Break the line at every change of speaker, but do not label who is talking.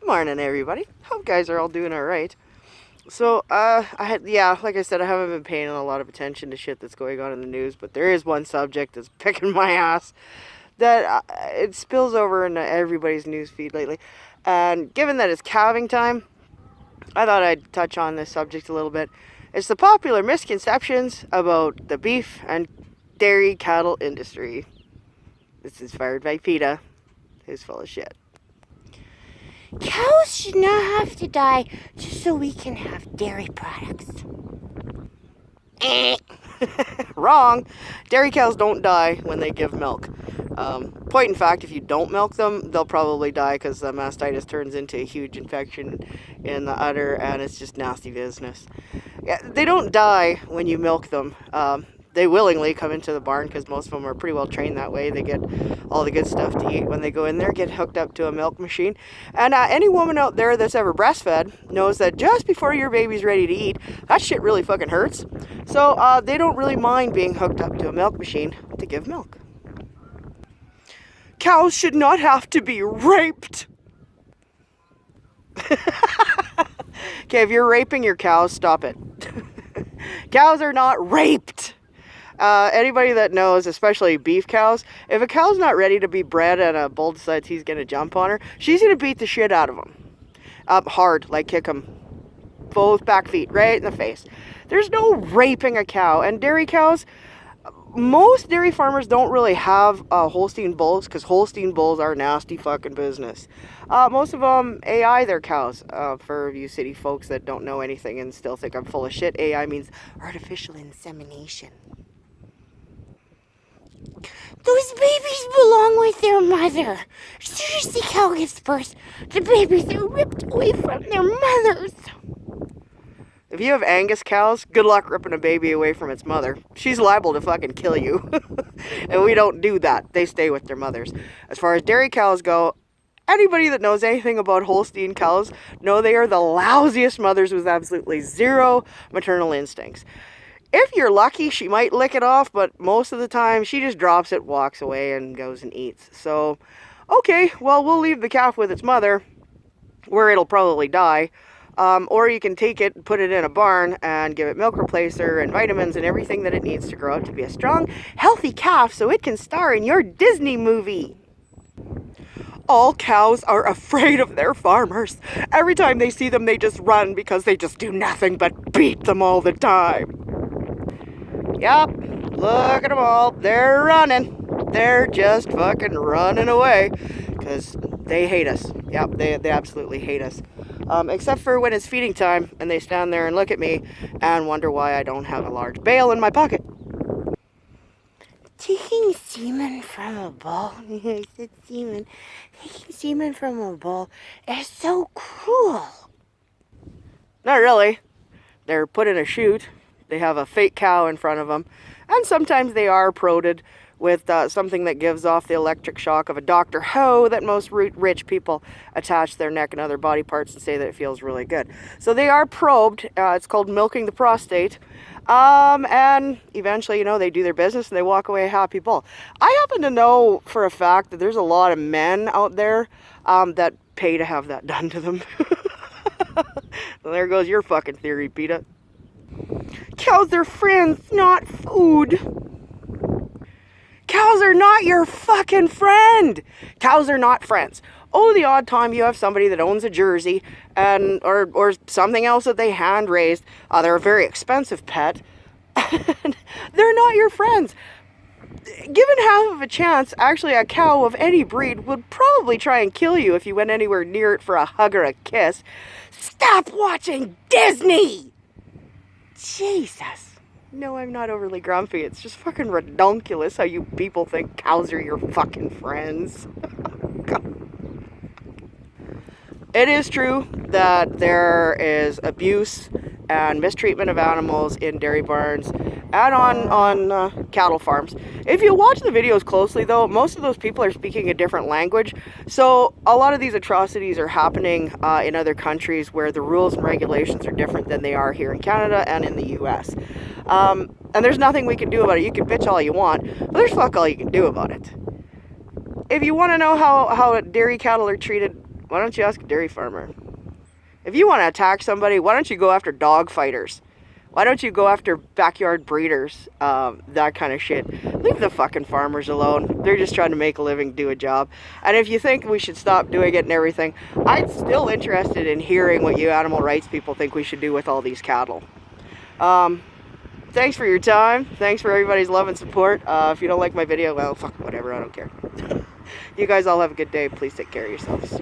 morning, everybody. Hope guys are all doing all right. So, like I said, I haven't been paying a lot of attention to shit that's going on in the news, but there is one subject that's picking my ass that it spills over into everybody's news feed lately. And given that it's calving time, I thought I'd touch on this subject a little bit. It's the popular misconceptions about the beef and dairy cattle industry. This is fired by PETA, who's full of shit.
Cows should not have to die just so we can have dairy products.
Wrong. Dairy cows don't die when they give milk. Point in fact, if you don't milk them, they'll probably die because the mastitis turns into a huge infection in the udder, and it's just nasty business. Yeah, they don't die when you milk them. They willingly come into the barn because most of them are pretty well trained that way. They get all the good stuff to eat when they go in there, get hooked up to a milk machine. And any woman out there that's ever breastfed knows that just before your baby's ready to eat, that shit really fucking hurts. So they don't really mind being hooked up to a milk machine to give milk. Cows should not have to be raped. Okay, if you're raping your cows, stop it. Cows are not raped. Anybody that knows, especially beef cows, if a cow's not ready to be bred and a bull decides he's going to jump on her, she's going to beat the shit out of him. Hard, like kick him. Both back feet, right in the face. There's no raping a cow. And dairy cows, most dairy farmers don't really have Holstein bulls because Holstein bulls are nasty fucking business. Most of them AI their cows. For you city folks that don't know anything and still think I'm full of shit, AI means artificial insemination.
Those babies belong with their mother. As soon as the cow gives birth, the babies are ripped away from their mothers.
If you have Angus cows, good luck ripping a baby away from its mother. She's liable to fucking kill you. And we don't do that. They stay with their mothers. As far as dairy cows go, anybody that knows anything about Holstein cows know they are the lousiest mothers with absolutely zero maternal instincts. If you're lucky, she might lick it off, but most of the time she just drops it, walks away, and goes and eats. So, okay, well, we'll leave the calf with its mother, where it'll probably die. Or you can take it, put it in a barn, and give it milk replacer and vitamins and everything that it needs to grow up to be a strong, healthy calf so it can star in your Disney movie. All cows are afraid of their farmers. Every time they see them, they just run because they just do nothing but beat them all the time. Yep, look at them all. They're running. They're just fucking running away because they hate us. Yep, they absolutely hate us. Except for when it's feeding time and they stand there and look at me and wonder why I don't have a large bale in my pocket.
Taking semen from a bull, I said semen. Taking semen from a bull is so cruel.
Not really. They're put in a chute. They have a fake cow in front of them. And sometimes they are prodded with something that gives off the electric shock of a Dr. Ho that most rich people attach to their neck and other body parts and say that it feels really good. So they are probed. It's called milking the prostate. And eventually, they do their business and they walk away a happy bull. I happen to know for a fact that there's a lot of men out there that pay to have that done to them. So there goes your fucking theory, PETA. Cows are friends, not food. Cows are not your fucking friend. Cows are not friends. Oh, the odd time you have somebody that owns a Jersey and or something else that they hand raised. They're a very expensive pet. They're not your friends. Given half of a chance, actually a cow of any breed would probably try and kill you if you went anywhere near it for a hug or a kiss. Stop watching Disney! Jesus. No, I'm not overly grumpy. It's just fucking redonkulous how you people think cows are your fucking friends. It is true that there is abuse and mistreatment of animals in dairy barns and on cattle farms. If you watch the videos closely, though, most of those people are speaking a different language. So a lot of these atrocities are happening in other countries where the rules and regulations are different than they are here in Canada and in the US. And there's nothing we can do about it. You can bitch all you want, but there's fuck all you can do about it. If you want to know how dairy cattle are treated Why don't you ask a dairy farmer? If you want to attack somebody, why don't you go after dog fighters? Why don't you go after backyard breeders? That kind of shit. Leave the fucking farmers alone. They're just trying to make a living, do a job. And if you think we should stop doing it and everything, I'm still interested in hearing what you animal rights people think we should do with all these cattle. Thanks for your time. Thanks for everybody's love and support. If you don't like my video, well, fuck, whatever. I don't care. You guys all have a good day. Please take care of yourselves.